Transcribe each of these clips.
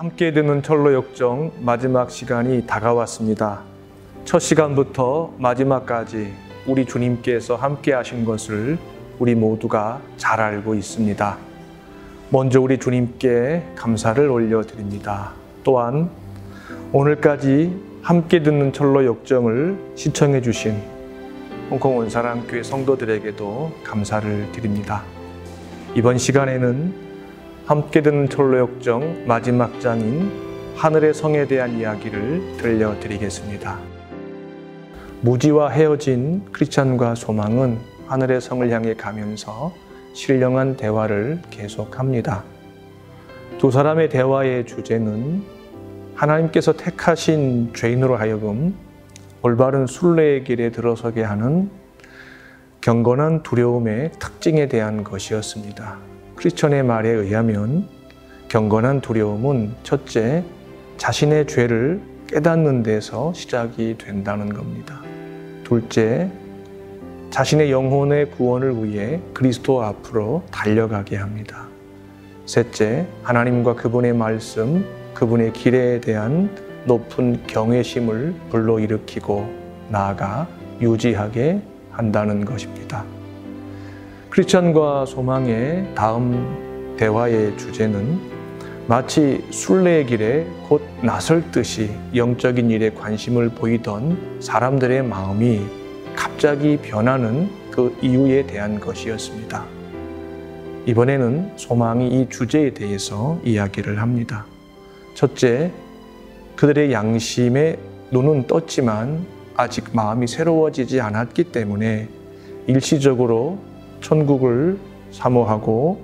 함께 듣는 철로 역정 마지막 시간이 다가왔습니다. 첫 시간부터 마지막까지 우리 주님께서 함께 하신 것을 우리 모두가 잘 알고 있습니다. 먼저 우리 주님께 감사를 올려드립니다. 또한 오늘까지 함께 듣는 철로 역정을 시청해 주신 홍콩 원사랑교회 성도들에게도 감사를 드립니다. 이번 시간에는 함께 듣는 철로 역정 마지막 장인 하늘의 성에 대한 이야기를 들려드리겠습니다. 무지와 헤어진 크리스찬과 소망은 하늘의 성을 향해 가면서 신령한 대화를 계속합니다. 두 사람의 대화의 주제는 하나님께서 택하신 죄인으로 하여금 올바른 순례의 길에 들어서게 하는 경건한 두려움의 특징에 대한 것이었습니다. 크리스천의 말에 의하면 경건한 두려움은 첫째, 자신의 죄를 깨닫는 데서 시작이 된다는 겁니다. 둘째, 자신의 영혼의 구원을 위해 그리스도 앞으로 달려가게 합니다. 셋째, 하나님과 그분의 말씀, 그분의 길에 대한 높은 경외심을 불러일으키고 나아가 유지하게 한다는 것입니다. 크리스천과 소망의 다음 대화의 주제는 마치 순례의 길에 곧 나설 듯이 영적인 일에 관심을 보이던 사람들의 마음이 갑자기 변하는 그 이유에 대한 것이었습니다. 이번에는 소망이 이 주제에 대해서 이야기를 합니다. 첫째, 그들의 양심에 눈은 떴지만 아직 마음이 새로워지지 않았기 때문에 일시적으로 천국을 사모하고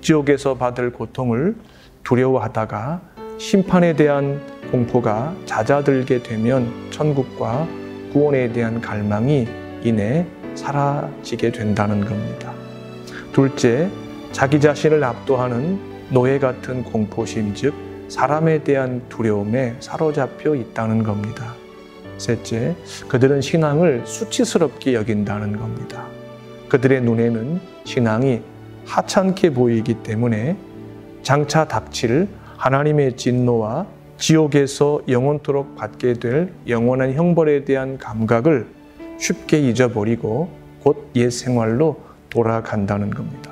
지옥에서 받을 고통을 두려워하다가 심판에 대한 공포가 잦아들게 되면 천국과 구원에 대한 갈망이 이내 사라지게 된다는 겁니다. 둘째, 자기 자신을 압도하는 노예 같은 공포심, 즉 사람에 대한 두려움에 사로잡혀 있다는 겁니다. 셋째, 그들은 신앙을 수치스럽게 여긴다는 겁니다. 그들의 눈에는 신앙이 하찮게 보이기 때문에 장차 닥칠 하나님의 진노와 지옥에서 영원토록 받게 될 영원한 형벌에 대한 감각을 쉽게 잊어버리고 곧 옛 생활로 돌아간다는 겁니다.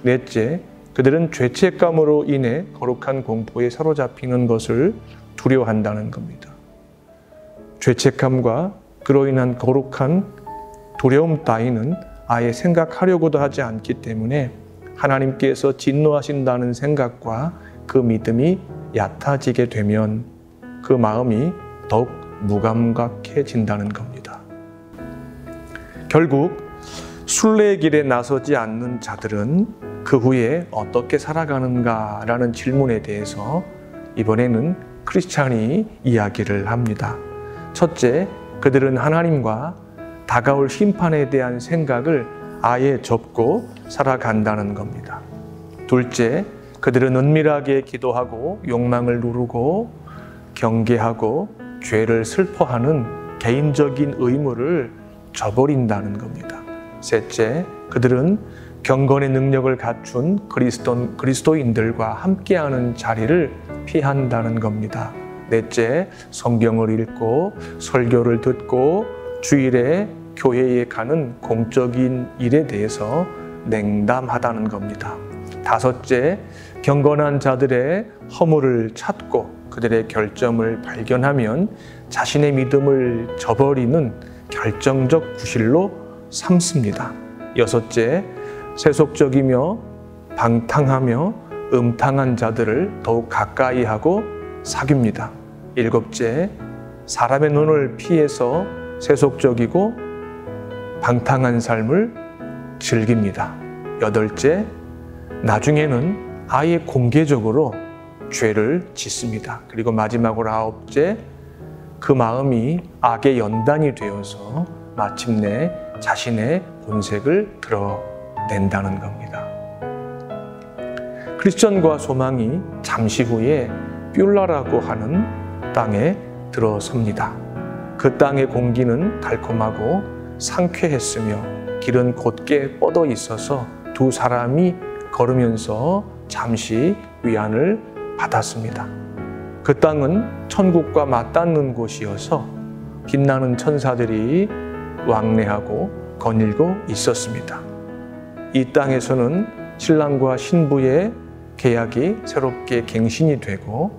넷째, 그들은 죄책감으로 인해 거룩한 공포에 사로잡히는 것을 두려워한다는 겁니다. 죄책감과 그로 인한 거룩한 두려움 따위는 아예 생각하려고도 하지 않기 때문에 하나님께서 진노하신다는 생각과 그 믿음이 얕아지게 되면 그 마음이 더욱 무감각해진다는 겁니다. 결국 순례의 길에 나서지 않는 자들은 그 후에 어떻게 살아가는가라는 질문에 대해서 이번에는 크리스찬이 이야기를 합니다. 첫째, 그들은 하나님과 다가올 심판에 대한 생각을 아예 접고 살아간다는 겁니다. 둘째, 그들은 은밀하게 기도하고 욕망을 누르고 경계하고 죄를 슬퍼하는 개인적인 의무를 저버린다는 겁니다. 셋째, 그들은 경건의 능력을 갖춘 그리스도인들과 함께하는 자리를 피한다는 겁니다. 넷째, 성경을 읽고 설교를 듣고 주일에 교회에 가는 공적인 일에 대해서 냉담하다는 겁니다. 다섯째, 경건한 자들의 허물을 찾고 그들의 결점을 발견하면 자신의 믿음을 저버리는 결정적 구실로 삼습니다. 여섯째, 세속적이며 방탕하며 음탕한 자들을 더욱 가까이 하고 사귀입니다. 일곱째, 사람의 눈을 피해서 세속적이고 방탕한 삶을 즐깁니다. 여덟째, 나중에는 아예 공개적으로 죄를 짓습니다. 그리고 마지막으로 아홉째, 그 마음이 악의 연단이 되어서 마침내 자신의 본색을 드러낸다는 겁니다. 크리스천과 소망이 잠시 후에 뷸라라고 하는 땅에 들어섭니다. 그 땅의 공기는 달콤하고 상쾌했으며 길은 곧게 뻗어 있어서 두 사람이 걸으면서 잠시 위안을 받았습니다. 그 땅은 천국과 맞닿는 곳이어서 빛나는 천사들이 왕래하고 거닐고 있었습니다. 이 땅에서는 신랑과 신부의 계약이 새롭게 갱신이 되고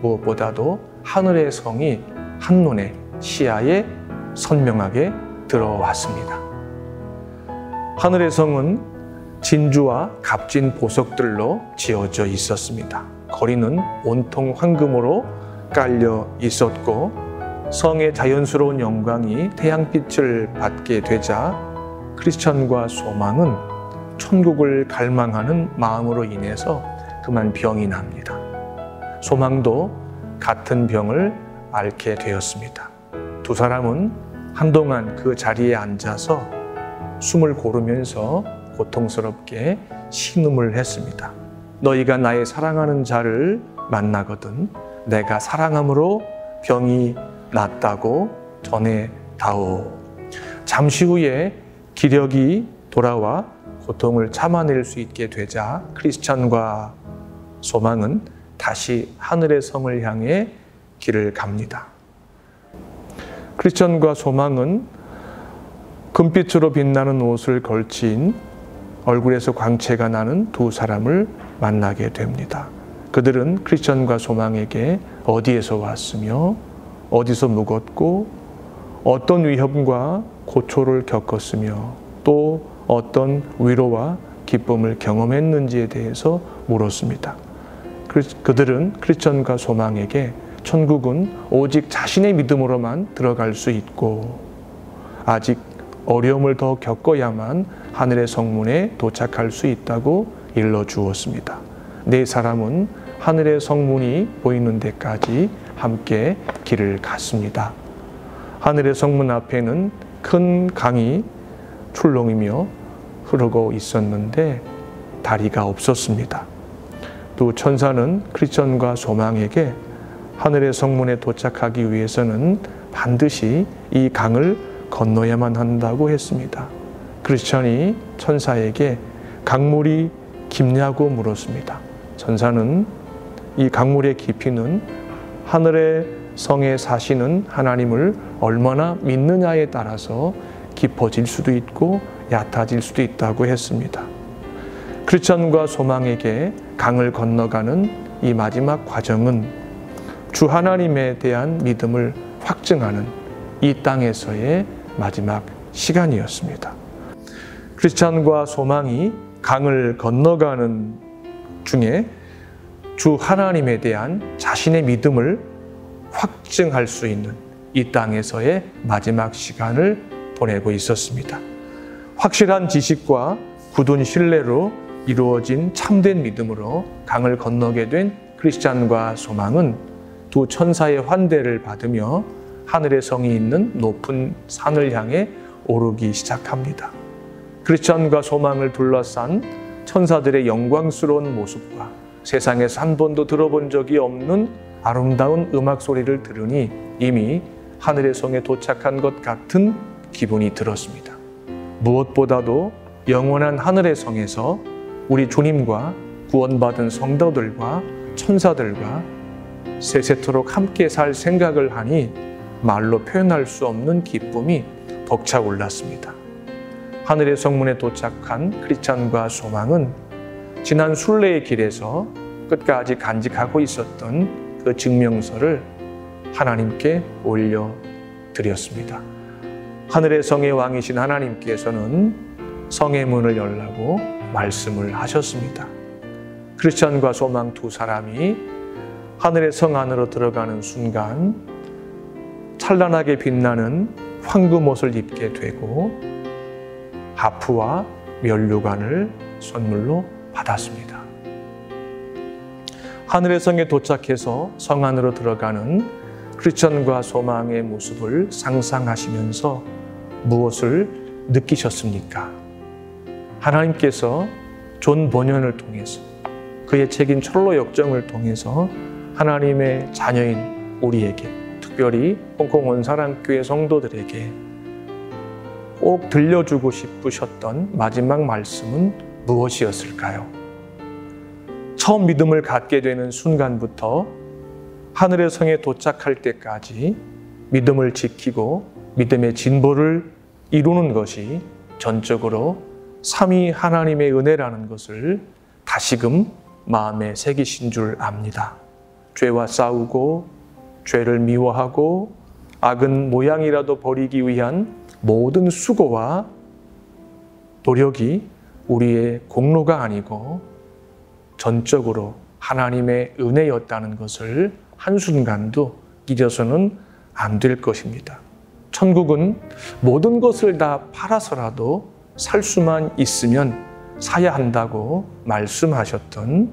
무엇보다도 하늘의 성이 한눈에 시야에 선명하게 들어왔습니다. 하늘의 성은 진주와 값진 보석들로 지어져 있었습니다. 거리는 온통 황금으로 깔려 있었고 성의 자연스러운 영광이 태양빛을 받게 되자 크리스천과 소망은 천국을 갈망하는 마음으로 인해서 그만 병이 납니다. 소망도 같은 병을 앓게 되었습니다. 두 사람은 한동안 그 자리에 앉아서 숨을 고르면서 고통스럽게 신음을 했습니다. 너희가 나의 사랑하는 자를 만나거든 내가 사랑함으로 병이 낫다고 전해다오. 잠시 후에 기력이 돌아와 고통을 참아낼 수 있게 되자 크리스천과 소망은 다시 하늘의 성을 향해 길을 갑니다. 크리스천과 소망은 금빛으로 빛나는 옷을 걸친 얼굴에서 광채가 나는 두 사람을 만나게 됩니다. 그들은 크리스천과 소망에게 어디에서 왔으며 어디서 묵었고 어떤 위험과 고초를 겪었으며 또 어떤 위로와 기쁨을 경험했는지에 대해서 물었습니다. 그들은 크리스천과 소망에게 천국은 오직 자신의 믿음으로만 들어갈 수 있고 아직 어려움을 더 겪어야만 하늘의 성문에 도착할 수 있다고 일러주었습니다. 네 사람은 하늘의 성문이 보이는 데까지 함께 길을 갔습니다. 하늘의 성문 앞에는 큰 강이 출렁이며 흐르고 있었는데 다리가 없었습니다. 또 천사는 크리스천과 소망에게 하늘의 성문에 도착하기 위해서는 반드시 이 강을 건너야만 한다고 했습니다. 크리스천이 천사에게 강물이 깊냐고 물었습니다. 천사는 이 강물의 깊이는 하늘의 성에 사시는 하나님을 얼마나 믿느냐에 따라서 깊어질 수도 있고 얕아질 수도 있다고 했습니다. 크리스천과 소망에게 강을 건너가는 이 마지막 과정은 주 하나님에 대한 믿음을 확증하는 이 땅에서의 마지막 시간이었습니다. 크리스천과 소망이 강을 건너가는 중에 주 하나님에 대한 자신의 믿음을 확증할 수 있는 이 땅에서의 마지막 시간을 보내고 있었습니다. 확실한 지식과 굳은 신뢰로 이루어진 참된 믿음으로 강을 건너게 된 크리스천과 소망은 두 천사의 환대를 받으며 하늘의 성이 있는 높은 산을 향해 오르기 시작합니다. 크리스천과 소망을 둘러싼 천사들의 영광스러운 모습과 세상에서 한 번도 들어본 적이 없는 아름다운 음악 소리를 들으니 이미 하늘의 성에 도착한 것 같은 기분이 들었습니다. 무엇보다도 영원한 하늘의 성에서 우리 주님과 구원받은 성도들과 천사들과 세세토록 함께 살 생각을 하니 말로 표현할 수 없는 기쁨이 벅차올랐습니다. 하늘의 성문에 도착한 크리스천과 소망은 지난 순례의 길에서 끝까지 간직하고 있었던 그 증명서를 하나님께 올려드렸습니다. 하늘의 성의 왕이신 하나님께서는 성의 문을 열라고 말씀을 하셨습니다. 크리스천과 소망 두 사람이 하늘의 성 안으로 들어가는 순간 찬란하게 빛나는 황금 옷을 입게 되고 하프와 면류관을 선물로 받았습니다. 하늘의 성에 도착해서 성 안으로 들어가는 크리스천과 소망의 모습을 상상하시면서 무엇을 느끼셨습니까? 하나님께서 존 버년을 통해서 그의 책인 철로 역정을 통해서 하나님의 자녀인 우리에게 특별히 홍콩 원사랑교회 성도들에게 꼭 들려주고 싶으셨던 마지막 말씀은 무엇이었을까요? 처음 믿음을 갖게 되는 순간부터 하늘의 성에 도착할 때까지 믿음을 지키고 믿음의 진보를 이루는 것이 전적으로 삼위 하나님의 은혜라는 것을 다시금 마음에 새기신 줄 압니다. 죄와 싸우고 죄를 미워하고 악은 모양이라도 버리기 위한 모든 수고와 노력이 우리의 공로가 아니고 전적으로 하나님의 은혜였다는 것을 한순간도 잊어서는 안 될 것입니다. 천국은 모든 것을 다 팔아서라도 살 수만 있으면 사야 한다고 말씀하셨던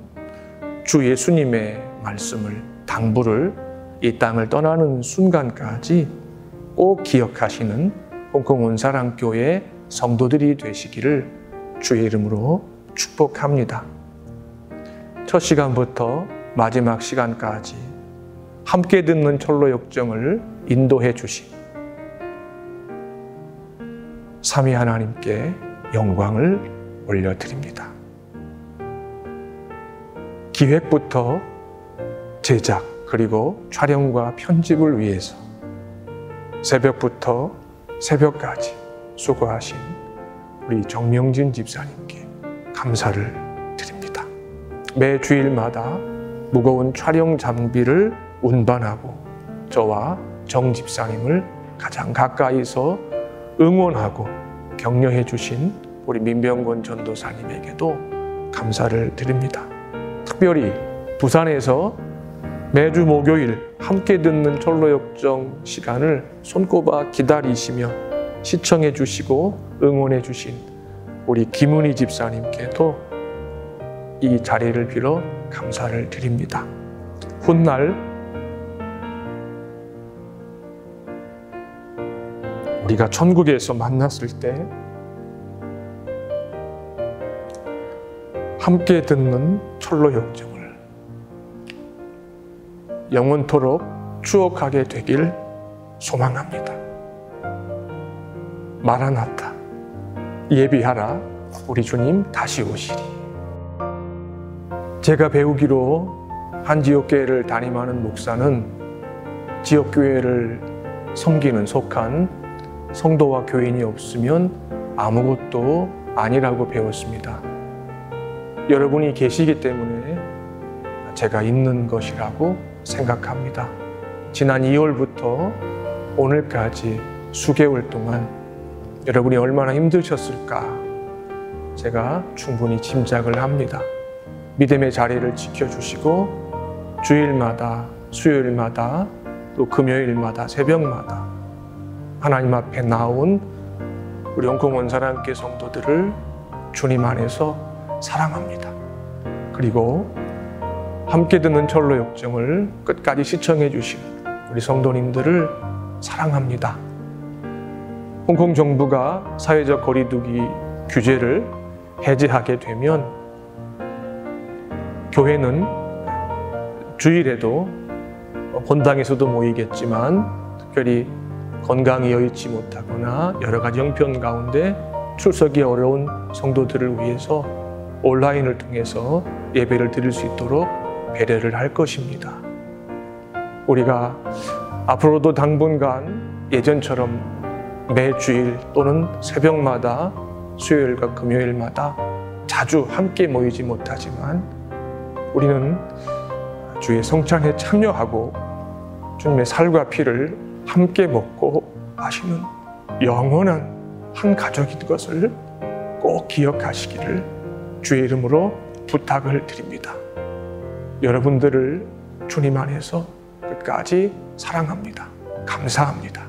주 예수님의 말씀을, 당부를 이 땅을 떠나는 순간까지 꼭 기억하시는 홍콩 온사랑교회 성도들이 되시기를 주의 이름으로 축복합니다. 첫 시간부터 마지막 시간까지 함께 듣는 철로 역정을 인도해 주신 삼위 하나님께 영광을 올려드립니다. 기획부터 제작 그리고 촬영과 편집을 위해서 새벽부터 새벽까지 수고하신 우리 정명진 집사님께 감사를 드립니다. 매 주일마다 무거운 촬영 장비를 운반하고 저와 정 집사님을 가장 가까이서 응원하고 격려해 주신 우리 민병권 전도사님에게도 감사를 드립니다. 특별히 부산에서 매주 목요일 함께 듣는 철로역정 시간을 손꼽아 기다리시며 시청해 주시고 응원해 주신 우리 김은희 집사님께도 이 자리를 빌어 감사를 드립니다. 훗날 우리가 천국에서 만났을 때 함께 듣는 철로역정을 영원토록 추억하게 되길 소망합니다. 마라나타, 예비하라, 우리 주님 다시 오시리. 제가 배우기로 한 지역교회를 담임하는 목사는 지역교회를 섬기는 속한 성도와 교인이 없으면 아무것도 아니라고 배웠습니다. 여러분이 계시기 때문에 제가 있는 것이라고 생각합니다. 지난 2월부터 오늘까지 수개월 동안 여러분이 얼마나 힘드셨을까 제가 충분히 짐작을 합니다. 믿음의 자리를 지켜주시고 주일마다, 수요일마다, 또 금요일마다, 새벽마다 하나님 앞에 나온 우리 홍콩 원사랑교회 성도들을 주님 안에서 사랑합니다. 그리고 함께 듣는 철로 역정을 끝까지 시청해 주신 우리 성도님들을 사랑합니다. 홍콩 정부가 사회적 거리두기 규제를 해제하게 되면 교회는 주일에도 본당에서도 모이겠지만 특별히 건강이 여의치 못하거나 여러 가지 형편 가운데 출석이 어려운 성도들을 위해서 온라인을 통해서 예배를 드릴 수 있도록 배려를 할 것입니다. 우리가 앞으로도 당분간 예전처럼 매 주일 또는 새벽마다 수요일과 금요일마다 자주 함께 모이지 못하지만 우리는 주의 성찬에 참여하고 주님의 살과 피를 함께 먹고 마시는 영원한 한 가족인 것을 꼭 기억하시기를 주의 이름으로 부탁을 드립니다. 여러분들을 주님 안에서 끝까지 사랑합니다. 감사합니다.